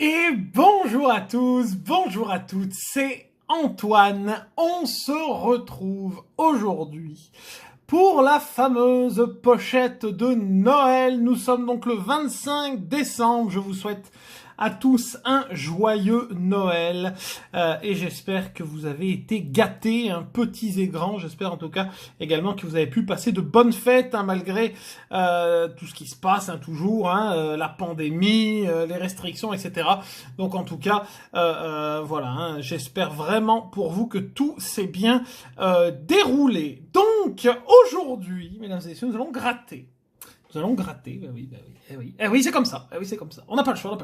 Et bonjour à tous, bonjour à toutes, c'est Antoine. On se retrouve aujourd'hui pour la fameuse pochette de Noël. Nous sommes donc le 25 décembre. Je vous souhaite à tous un joyeux Noël et j'espère que vous avez été gâtés, petits et grands. J'espère en tout cas également que vous avez pu passer de bonnes fêtes malgré tout ce qui se passe toujours, la pandémie, les restrictions, etc. Donc en tout cas, voilà, j'espère vraiment pour vous que tout s'est bien déroulé. Donc aujourd'hui, mesdames et messieurs, nous allons gratter. Nous allons gratter, oui, c'est comme ça, c'est comme ça. On n'a pas le choix,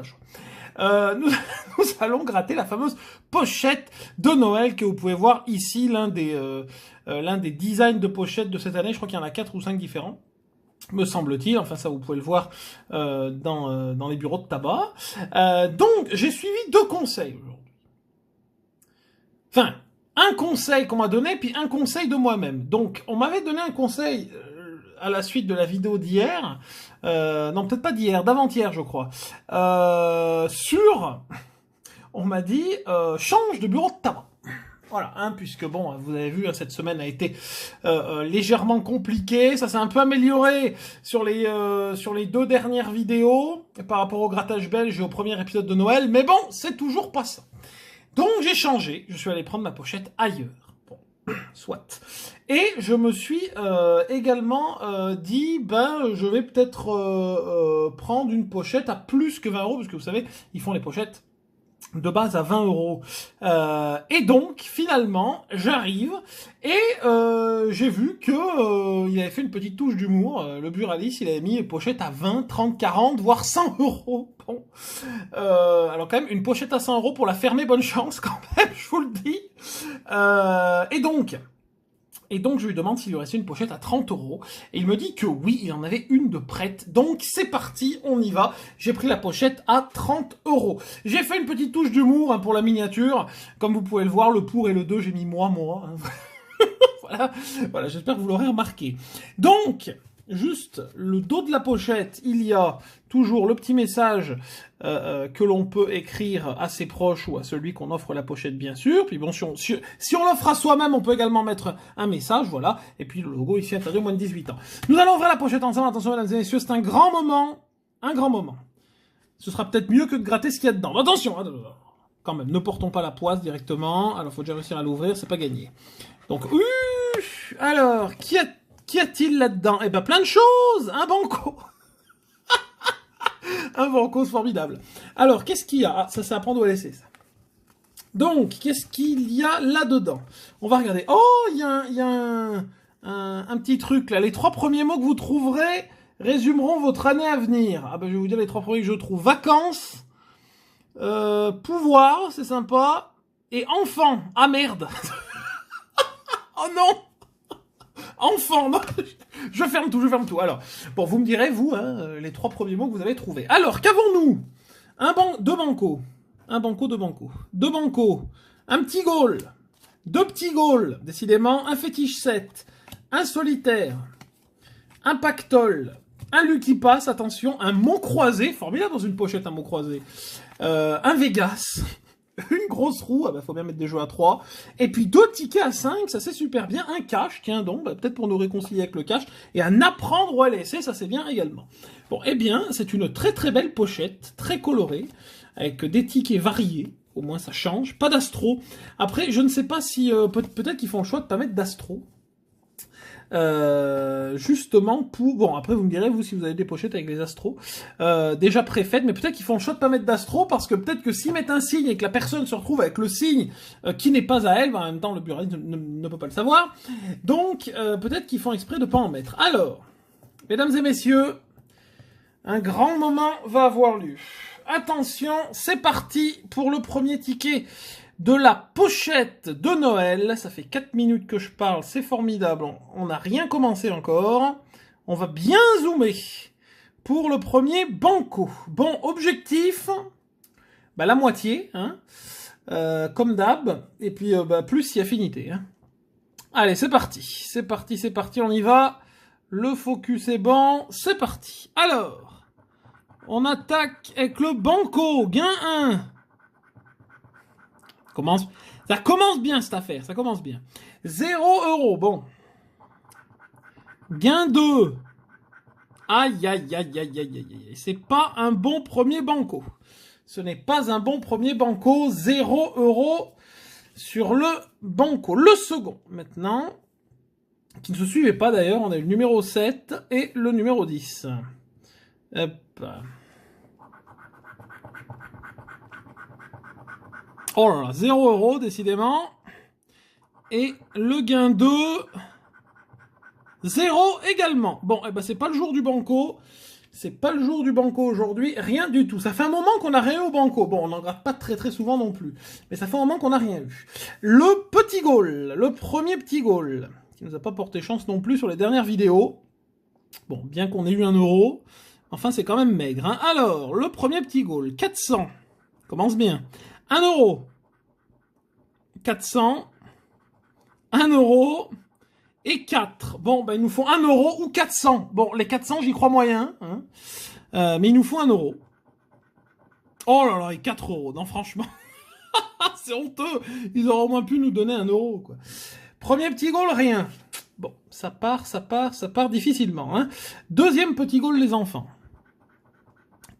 nous allons gratter la fameuse pochette de Noël que vous pouvez voir ici, l'un des designs de pochettes de cette année. Je crois qu'il y en a 4 ou 5 différents, me semble-t-il. Enfin, ça, vous pouvez le voir dans les bureaux de tabac. Donc, j'ai suivi 2 conseils aujourd'hui. Enfin, un conseil qu'on m'a donné, puis un conseil de moi-même. Donc, on m'avait donné un conseil à la suite de la vidéo d'hier, non peut-être pas d'hier, d'avant-hier je crois, on m'a dit change de bureau de tabac. Voilà, puisque bon, vous avez vu, cette semaine a été légèrement compliquée. Ça s'est un peu amélioré sur les 2 dernières vidéos par rapport au grattage belge et au premier épisode de Noël, mais bon, c'est toujours pas ça. Donc j'ai changé, je suis allé prendre ma pochette ailleurs. Soit. Et je me suis également dit, je vais peut-être prendre une pochette à plus que 20 €, parce que vous savez, ils font les pochettes de base à 20 €. Et donc, finalement, j'arrive et j'ai vu que il avait fait une petite touche d'humour. Le buraliste, il avait mis une pochette à 20, 30, 40, voire 100 €. Bon. Alors quand même, une pochette à 100 € pour la fermer, bonne chance quand même, je vous le dis. Et donc, je lui demande s'il lui restait une pochette à 30 €. Et il me dit que oui, il en avait une de prête. Donc, c'est parti, on y va. J'ai pris la pochette à 30 €. J'ai fait une petite touche d'humour pour la miniature. Comme vous pouvez le voir, le pour et le 2, j'ai mis moi. Voilà, j'espère que vous l'aurez remarqué. Donc, juste le dos de la pochette, il y a toujours le petit message que l'on peut écrire à ses proches ou à celui qu'on offre la pochette, bien sûr. Puis bon, si on l'offre à soi-même, on peut également mettre un message, voilà. Et puis le logo ici, interdit aux moins de 18 ans. Nous allons ouvrir la pochette ensemble. Attention, mesdames et messieurs, c'est un grand moment. Un grand moment. Ce sera peut-être mieux que de gratter ce qu'il y a dedans. Attention, quand même, ne portons pas la poisse directement. Alors, faut déjà réussir à l'ouvrir, c'est pas gagné. Donc, alors, qu'y a-t-il là-dedans? Eh ben, plein de choses. Un banco. Un banco formidable. Alors, qu'est-ce qu'il y a? Ça, c'est à prendre ou à laisser, ça. Donc, qu'est-ce qu'il y a là-dedans? On va regarder. Oh, il y a un petit truc, là. Les 3 premiers mots que vous trouverez résumeront votre année à venir. Je vais vous dire les 3 premiers que je trouve. Vacances, pouvoir, c'est sympa, et enfant. Ah, merde. Oh non. Enfant, non. Je ferme tout. Alors, bon, vous me direz, vous, les 3 premiers mots que vous avez trouvés. Alors, qu'avons-nous? 2 bancos. Un banco, 2 bancos. 2 bancos. Un petit goal. 2 petits goals. Décidément, un fétiche 7. Un solitaire. Un pactole. Un Lucky Pass, attention. Un mot croisé. Formidable dans une pochette, un mot croisé. Un Vegas. Une grosse roue, faut bien mettre des jeux à 3. Et puis 2 tickets à 5, ça c'est super bien. Un cash, tiens donc, peut-être pour nous réconcilier avec le cash. Et un apprendre ou à laisser, ça c'est bien également. Bon, eh bien, c'est une très très belle pochette, très colorée, avec des tickets variés. Au moins ça change. Pas d'astro. Après, je ne sais pas si... peut-être qu'ils font le choix de pas mettre d'astro. Justement pour... Bon, après vous me direz, vous, si vous avez des pochettes avec les astros déjà préfaites, mais peut-être qu'ils font le choix de pas mettre d'astro, parce que peut-être que s'ils mettent un signe et que la personne se retrouve avec le signe qui n'est pas à elle, en même temps le buraliste ne peut pas le savoir, donc peut-être qu'ils font exprès de pas en mettre. Alors, mesdames et messieurs, un grand moment va avoir lieu. Attention, c'est parti pour le premier ticket de la pochette de Noël. Ça fait 4 minutes que je parle, c'est formidable. On n'a rien commencé encore. On va bien zoomer pour le premier banco. Bon, objectif, la moitié, comme d'hab. Et puis, plus si affinité. Allez, c'est parti, on y va. Le focus est bon, c'est parti. Alors, On attaque avec le banco. Gain 1. Ça commence bien cette affaire. Ça commence bien. 0 €. Bon. Gain 2. Aïe, aïe, aïe, aïe, aïe, aïe, aïe. C'est pas un bon premier banco. Ce n'est pas un bon premier banco. 0 € sur le banco. Le second, maintenant, qui ne se suivait pas d'ailleurs. On a eu le numéro 7 et le numéro 10. Hop. Oh là là, 0 € décidément. Et le gain 2... 0 également. Bon, eh ben c'est pas le jour du banco. C'est pas le jour du banco aujourd'hui. Rien du tout. Ça fait un moment qu'on n'a rien eu au banco. Bon, on n'en gratte pas très très souvent non plus. Mais ça fait un moment qu'on n'a rien eu. Le petit goal. Le premier petit goal. Qui nous a pas porté chance non plus sur les dernières vidéos. Bon, bien qu'on ait eu 1 €. Enfin, c'est quand même maigre. Hein. Alors, le premier petit goal. 400. Commence bien. 1 €. 400. 1 € et 4. Bon, ben, il nous faut 1 € ou 400. Bon, les 400, j'y crois moyen. Hein. Mais il nous faut 1 €. Oh là là, et 4 €. Non, franchement, c'est honteux. Ils auraient au moins pu nous donner 1 €, quoi. Premier petit goal, rien. Bon, ça part difficilement. Hein. Deuxième petit goal, les enfants.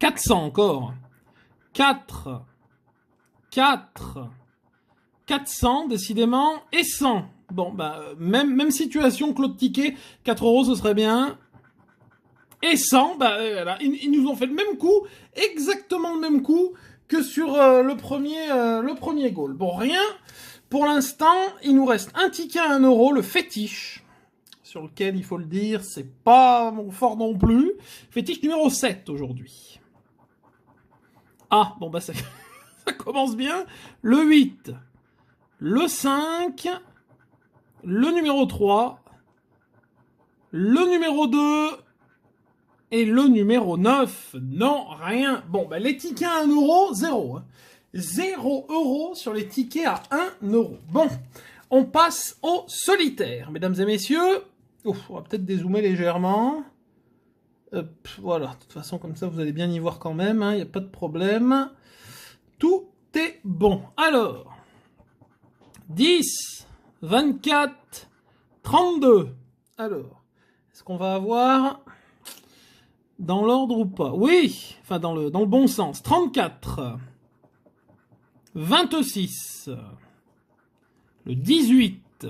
400 encore. 4. 4. 400, décidément, et 100. Bon, bah, même situation que l'autre ticket, 4 € ce serait bien. Et 100, bah, voilà, ils nous ont fait le même coup, exactement le même coup que sur le premier goal. Bon, rien, pour l'instant, il nous reste un ticket à 1 €, le fétiche, sur lequel, il faut le dire, c'est pas mon fort non plus. Fétiche numéro 7 aujourd'hui. Ah, bon, bah, ça, ça commence bien. Le 8. Le 5, le numéro 3, le numéro 2 et le numéro 9. Non, rien. Bon, ben les tickets à 1 €, 0. Hein. 0 € sur les tickets à 1 €. Bon, on passe au solitaire, mesdames et messieurs. Ouf, on va peut-être dézoomer légèrement. Hop, voilà, de toute façon, comme ça, vous allez bien y voir quand même. Il n'y a pas de problème. Tout est bon. Alors... 10, 24, 32. Alors, est-ce qu'on va avoir dans l'ordre ou pas? Oui, enfin dans le bon sens. 34, 26, le 18,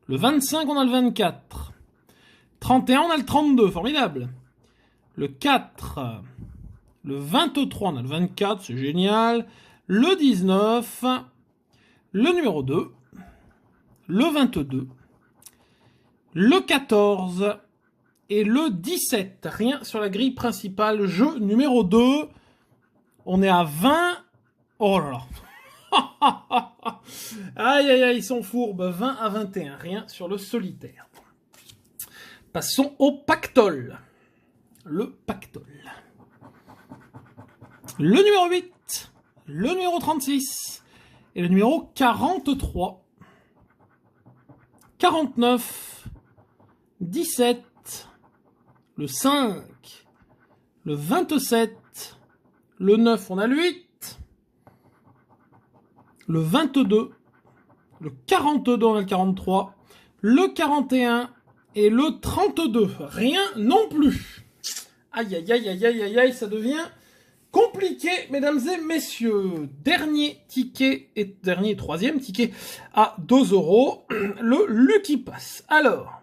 le 25, on a le 24, 31, on a le 32, formidable. Le 4, le 23, on a le 24, c'est génial. Le 19... le numéro 2, le 22, le 14 et le 17. Rien sur la grille principale. Jeu numéro 2. On est à 20. Oh là là. Aïe aïe aïe, ils sont fourbes. 20 à 21. Rien sur le solitaire. Passons au pactole. Le pactole. Le numéro 8. Le numéro 36. Et le numéro 43, 49, 17, le 5, le 27, le 9, on a le 8, le 22, le 42, on a le 43, le 41 et le 32. Rien non plus. Aïe, aïe, aïe, aïe, aïe, aïe, aïe, ça devient... compliqué, mesdames et messieurs. Dernier ticket et troisième ticket à 2 €. Le Lucky Pass. Alors,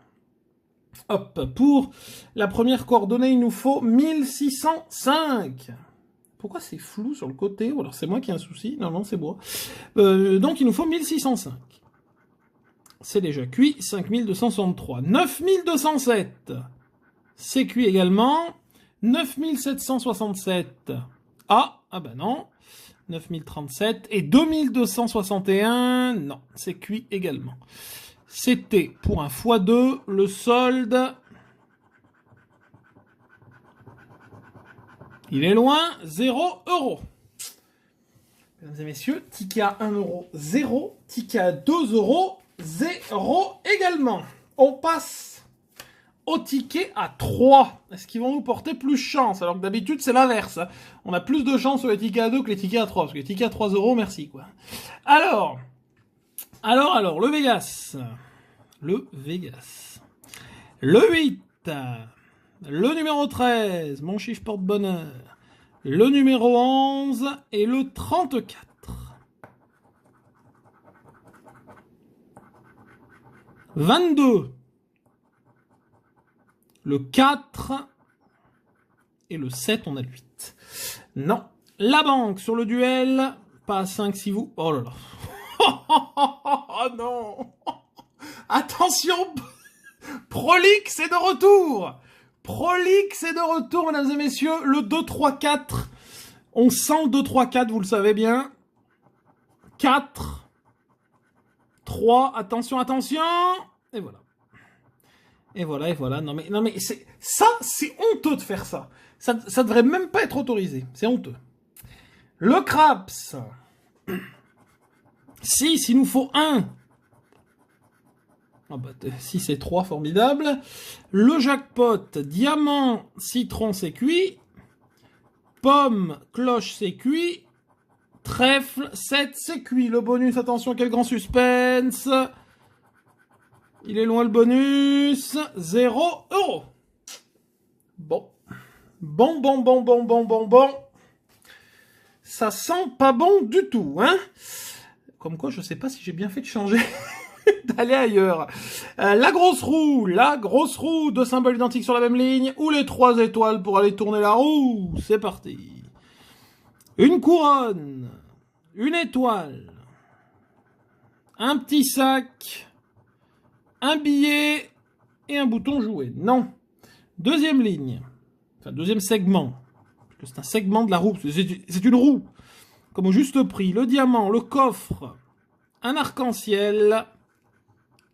hop, pour la première coordonnée, il nous faut 1605. Pourquoi c'est flou sur le côté? Ou alors c'est moi qui ai un souci? Non, non, c'est moi. Donc, il nous faut 1605. C'est déjà cuit. 5263. 9207. C'est cuit également. 9767. Ah bah non. 9037 et 2261. Non, c'est cuit également. C'était pour un x2 le solde. Il est loin, 0 €. Mesdames et messieurs, ticket à 1 €, 0. Ticket à 2 €, 0 également. On passe au ticket à 3. Est-ce qu'ils vont nous porter plus chance? Alors que d'habitude, c'est l'inverse. Hein. On a plus de chance sur les tickets à 2 que les tickets à 3. Parce que les tickets à 3 euros, merci, quoi. Alors, le Vegas. Le Vegas. Le 8. Le numéro 13. Mon chiffre porte-bonheur. Le numéro 11 et le 34. 22. Le 4 et le 7, on a le 8. Non. La banque sur le duel, pas à 5 si vous... Oh là là. Oh non. Attention. Prolix est de retour. Prolix est de retour, mesdames et messieurs. Le 2, 3, 4. On sent le 2, 3, 4, vous le savez bien. 4. 3. Attention, attention. Et voilà. Et voilà. Non mais c'est honteux de faire ça. Ça devrait même pas être autorisé. C'est honteux. Le craps. 6, il nous faut 1. Ah bah, 6 et 3, formidable. Le jackpot, diamant, citron, c'est cuit. Pomme, cloche, c'est cuit. Trèfle, 7, c'est cuit. Le bonus, attention, quel grand suspense. Il est loin le bonus. 0 €. Bon. Bon. Ça sent pas bon du tout, hein. Comme quoi, je sais pas si j'ai bien fait de changer, d'aller ailleurs. La grosse roue, 2 symboles identiques sur la même ligne, ou les 3 étoiles pour aller tourner la roue. C'est parti. Une couronne, une étoile, un petit sac, un billet et un bouton jouer. Non. Deuxième ligne. Enfin, deuxième segment. Parce que c'est un segment de la roue. C'est une roue. Comme au juste prix. Le diamant, le coffre, un arc-en-ciel,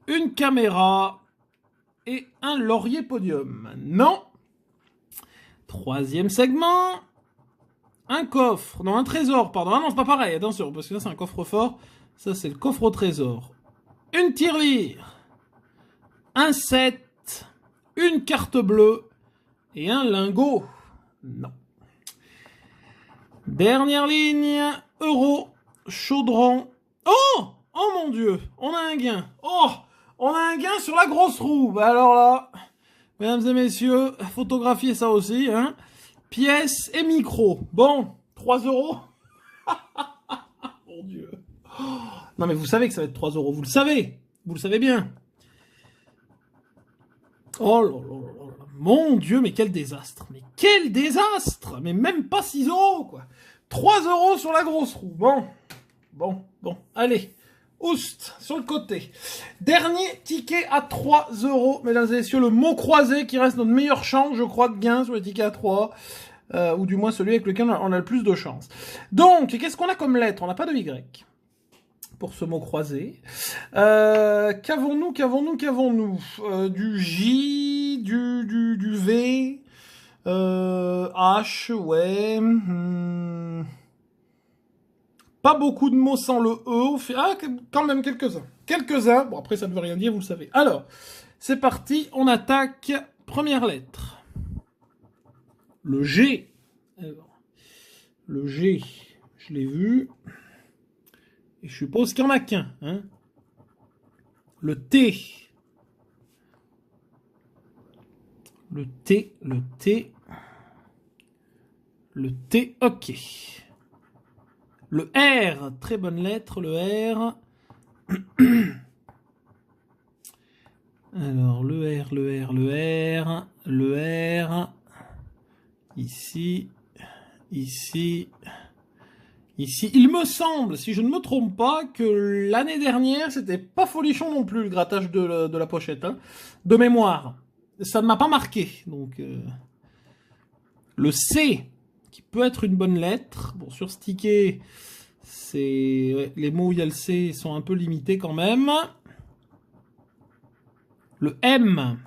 une caméra et un laurier podium. Non. Troisième segment. Un coffre. Non, un trésor, pardon. Ah non, c'est pas pareil. Attention, parce que ça, c'est un coffre-fort. Ça, c'est le coffre au trésor. Une tirelire. Un 7. Une carte bleue. Et un lingot. Non. Dernière ligne. Euro. Chaudron. Oh! Oh mon Dieu! On a un gain. Oh! On a un gain sur la grosse roue. Bah alors là, mesdames et messieurs, photographiez ça aussi, hein. Pièces et micro. Bon, 3 €. Mon Dieu. Oh. Non mais vous savez que ça va être 3 €. Vous le savez. Vous le savez bien. Oh là là. Mon Dieu, mais quel désastre. Mais quel désastre. Mais même pas 6 €, quoi. 3 € sur la grosse roue. Bon. Allez. Oust, sur le côté. Dernier ticket à 3 €, mesdames et messieurs, le mot croisé qui reste notre meilleure chance, je crois, de gain sur les tickets à 3, ou du moins celui avec lequel on a le plus de chance. Donc, qu'est-ce qu'on a comme lettre? On n'a pas de Y pour ce mot croisé. Qu'avons-nous? Du J, du V, H, ouais. Pas beaucoup de mots sans le E. Ah, quand même quelques-uns. Bon, après, ça ne veut rien dire, vous le savez. Alors, c'est parti. On attaque. Première lettre. Le G. Alors, le G, je l'ai vu. Et je suppose qu'il n'y en a qu'un. Hein. Le T. Le T, ok. Le R, très bonne lettre, le R. Alors, le R. Ici. Il me semble, si je ne me trompe pas, que l'année dernière, c'était pas folichon non plus, le grattage de la pochette. Hein, de mémoire. Ça ne m'a pas marqué. Donc, le C, qui peut être une bonne lettre. Bon, sur ce ticket... les mots où il y a le C sont un peu limités quand même. Le M.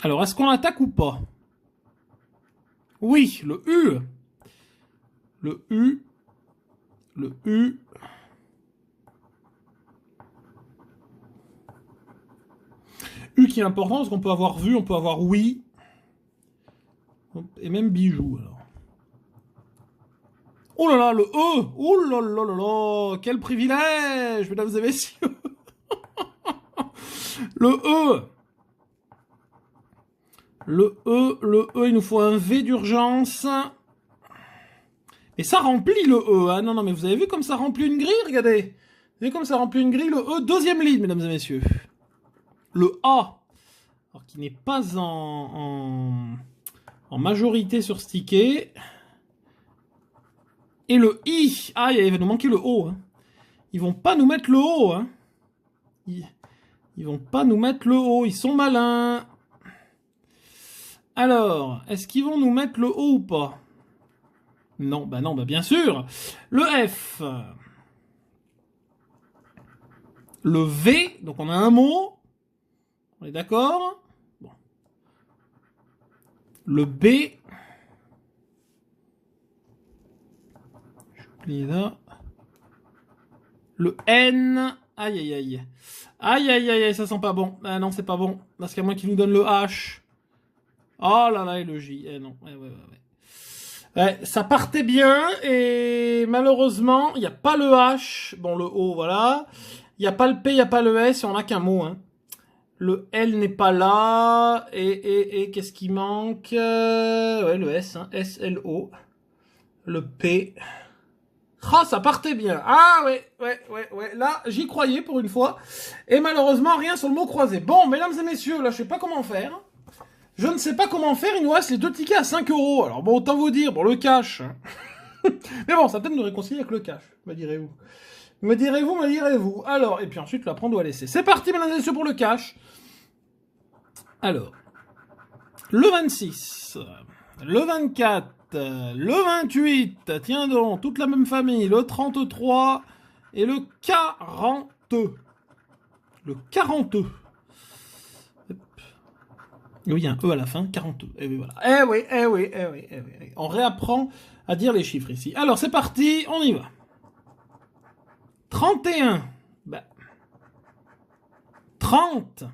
Alors, est-ce qu'on l'attaque ou pas? Oui, le U. Le U. U qui est important parce qu'on peut avoir vu, on peut avoir oui. Et même bijou, alors. Oh là là, le E! Oh là là là là! Quel privilège, mesdames et messieurs! Le E! Le E, il nous faut un V d'urgence. Et ça remplit le E, hein. Non, non, mais vous avez vu comme ça remplit une grille, regardez. Vous avez vu comme ça remplit une grille, le E, deuxième ligne, mesdames et messieurs. Le A, alors qui n'est pas en majorité sur ce ticket. Et le I, ah, il va nous manquer le O, hein. Ils vont pas nous mettre le O, hein. Ils vont pas nous mettre le O, ils sont malins. Alors, est-ce qu'ils vont nous mettre le O ou pas? Non, bah bien sûr. Le F. Le V, donc on a un mot. On est d'accord? Bon. Le B. J'oublie là. Le N. Aïe, aïe, aïe. Aïe, aïe, aïe, ça sent pas bon. Ah non, c'est pas bon. Parce qu'à moins qu'il nous donne le H. Oh là là, et le J. Eh non, ouais. Ça partait bien, et malheureusement, il n'y a pas le H. Bon, le O, voilà. Il n'y a pas le P, il n'y a pas le S, on n'a qu'un mot, hein. Le L n'est pas là. Et qu'est-ce qui manque? Ouais, le S, hein. S-L-O. Le P. Ah, ça partait bien. Ah, ouais. Là, j'y croyais pour une fois. Et malheureusement, rien sur le mot croisé. Bon, mesdames et messieurs, là, je sais pas comment faire. Je ne sais pas comment faire. Il nous reste les 2 tickets à 5 €. Alors, bon, autant vous dire, bon, le cash. Mais bon, ça va peut-être nous réconcilier avec le cash, me direz-vous. Me direz-vous. Alors, et puis ensuite, là, on doit laisser. C'est parti, mesdames et messieurs, pour le cash. Alors, le 26, le 24, le 28, tiens donc, toute la même famille, le 33 et le 40. Le 40. Oui, il y a un E à la fin, 42. Et oui, voilà. Eh oui. On réapprend à dire les chiffres ici. Alors, c'est parti, on y va. 31. 30.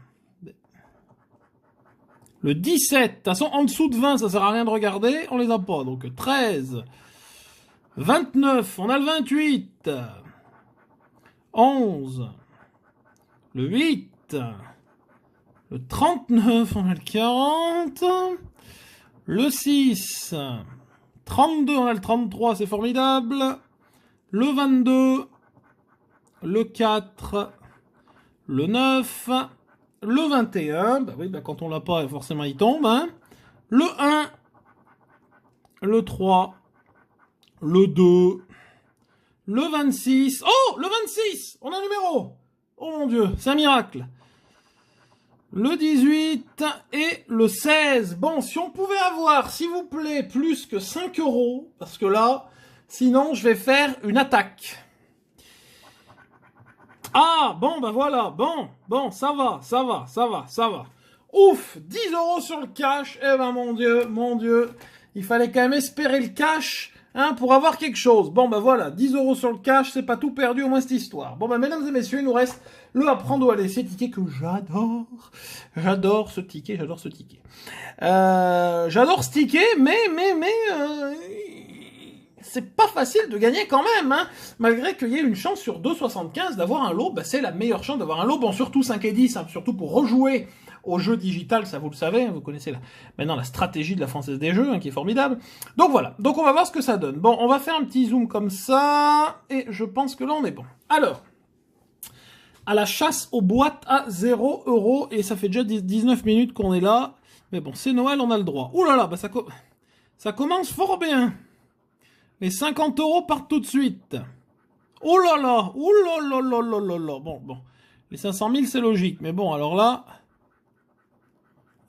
Le 17. De toute façon, en dessous de 20, ça sert à rien de regarder. On les a pas. Donc, 13. 29. On a le 28. 11. Le 8. Le 39. On a le 40. Le 6. 32. On a le 33. C'est formidable. Le 22. Le 4. Le 9. Le 21, bah oui, bah quand on l'a pas, forcément il tombe, hein. Le 1, le 3, le 2, le 26. Oh, le 26, on a un numéro. Oh mon Dieu, c'est un miracle. Le 18 et le 16. Bon, si on pouvait avoir, s'il vous plaît, plus que 5 €, parce que là, sinon je vais faire une attaque. Ah, bon, bah voilà, bon, ça va. Ouf, 10 € sur le cash, eh ben mon Dieu, il fallait quand même espérer le cash, hein, pour avoir quelque chose. Bon, bah voilà, 10 € sur le cash, c'est pas tout perdu, au moins cette histoire. Bon, bah mesdames et messieurs, il nous reste le apprendre ou à laisser, ticket que j'adore. J'adore ce ticket. J'adore ce ticket, mais, c'est pas facile de gagner quand même, hein. Malgré qu'il y ait une chance sur 2,75 d'avoir un lot, bah c'est la meilleure chance d'avoir un lot. Bon, surtout 5 et 10, hein, surtout pour rejouer au jeu digital, ça vous le savez, hein, vous connaissez maintenant la stratégie de la Française des Jeux, hein, qui est formidable. Donc voilà, donc on va voir ce que ça donne. Bon, on va faire un petit zoom comme ça, et je pense que là on est bon. Alors, à la chasse aux boîtes à 0 €, et ça fait déjà 19 minutes qu'on est là, mais bon, c'est Noël, on a le droit. Ouh là là, bah ça commence fort bien. Les 50 € partent tout de suite. Oh là là, oh là. Bon. Les 500 000, c'est logique. Mais bon, alors là...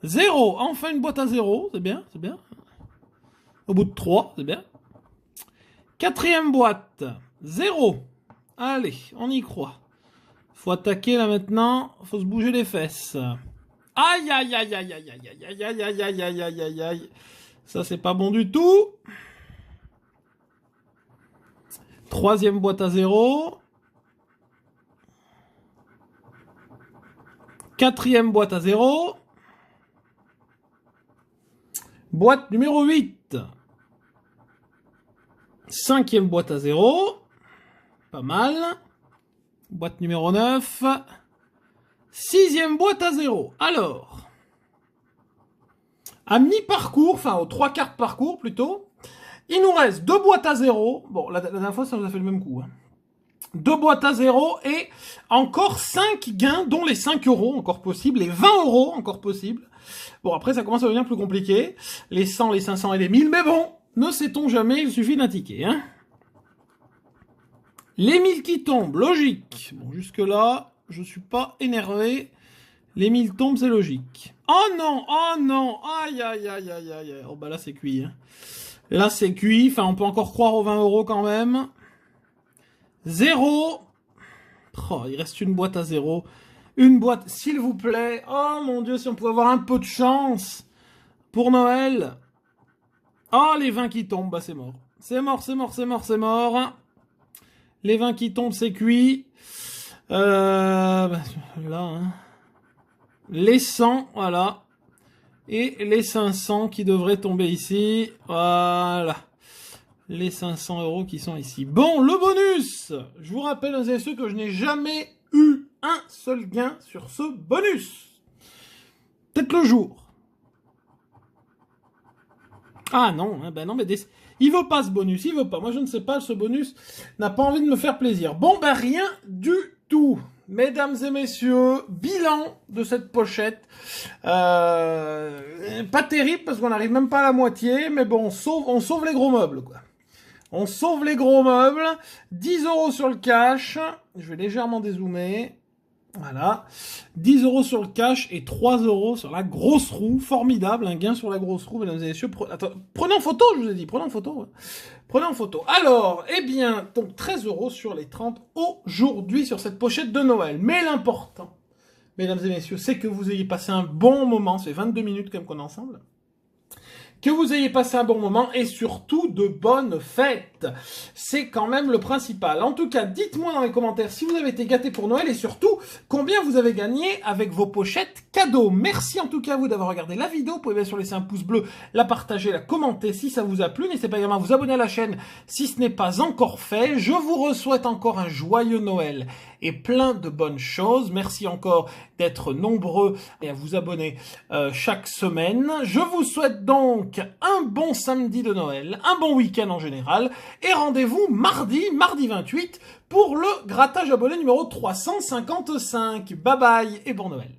0. Enfin une boîte à 0. C'est bien. Au bout de 3, c'est bien. 4e boîte. 0. Allez, on y croit. Faut attaquer là maintenant. Faut se bouger les fesses. Aïe. Ça, c'est pas bon du tout. 3e boîte à 0. Quatrième boîte à 0. Boîte numéro 8. Cinquième boîte à 0. Pas mal. Boîte numéro 9. Sixième boîte à 0. Alors, à mi-parcours, enfin aux 3/4 parcours plutôt, il nous reste 2 boîtes à 0. Bon, la dernière fois, ça nous a fait le même coup. 2 boîtes à 0 et encore 5 gains, dont les 5 euros encore possible, les 20 euros encore possible. Bon, après, ça commence à devenir plus compliqué. Les 100, les 500 et les 1000, mais bon, ne sait-on jamais, il suffit d'un ticket. Hein. Les 1000 qui tombent, logique. Bon, jusque-là, je suis pas énervé. Les 1000 tombent, c'est logique. Oh non, aïe, aïe, aïe, aïe, aïe. Oh bah là, c'est cuit. Hein. Là, c'est cuit. Enfin, on peut encore croire aux 20 euros quand même. 0. Oh, il reste une boîte à 0. Une boîte, s'il vous plaît. Oh mon Dieu, si on pouvait avoir un peu de chance pour Noël. Oh, les 20 qui tombent, bah c'est mort. C'est mort, c'est mort, c'est mort, c'est mort. Les 20 qui tombent, c'est cuit. Bah, là, hein. Les 100, voilà. Et les 500 qui devraient tomber ici. Voilà. Les 500 euros qui sont ici. Bon, le bonus. Je vous rappelle, ceux que je n'ai jamais eu un seul gain sur ce bonus. Peut-être le jour. Ah non, hein, ben non, mais il veut pas ce bonus, il veut pas. Moi, je ne sais pas, ce bonus n'a pas envie de me faire plaisir. Bon, ben rien du tout. Mesdames et messieurs, bilan de cette pochette. Pas terrible parce qu'on n'arrive même pas à la moitié, mais bon, on sauve les gros meubles, quoi. On sauve les gros meubles. 10 euros sur le cash. Je vais légèrement dézoomer. Voilà. 10 euros sur le cash et 3 euros sur la grosse roue. Formidable. Un gain sur la grosse roue, mesdames et messieurs. Attends, prenez en photo, je vous ai dit. Prenez en photo. Ouais. Prenez en photo. Alors, eh bien, donc 13 euros sur les 30 aujourd'hui sur cette pochette de Noël. Mais l'important, mesdames et messieurs, c'est que vous ayez passé un bon moment. C'est 22 minutes quand même qu'on est ensemble. Que vous ayez passé un bon moment et surtout de bonnes fêtes. C'est quand même le principal. En tout cas, dites-moi dans les commentaires si vous avez été gâtés pour Noël et surtout combien vous avez gagné avec vos pochettes cadeaux. Merci en tout cas à vous d'avoir regardé la vidéo. Vous pouvez bien sûr laisser un pouce bleu, la partager, la commenter si ça vous a plu. N'hésitez pas également à vous abonner à la chaîne si ce n'est pas encore fait. Je vous souhaite encore un joyeux Noël et plein de bonnes choses. Merci encore d'être nombreux et à vous abonner chaque semaine. Je vous souhaite donc un bon samedi de Noël, un bon week-end en général, et rendez-vous mardi 28, pour le grattage abonné numéro 355. Bye bye et bon Noël.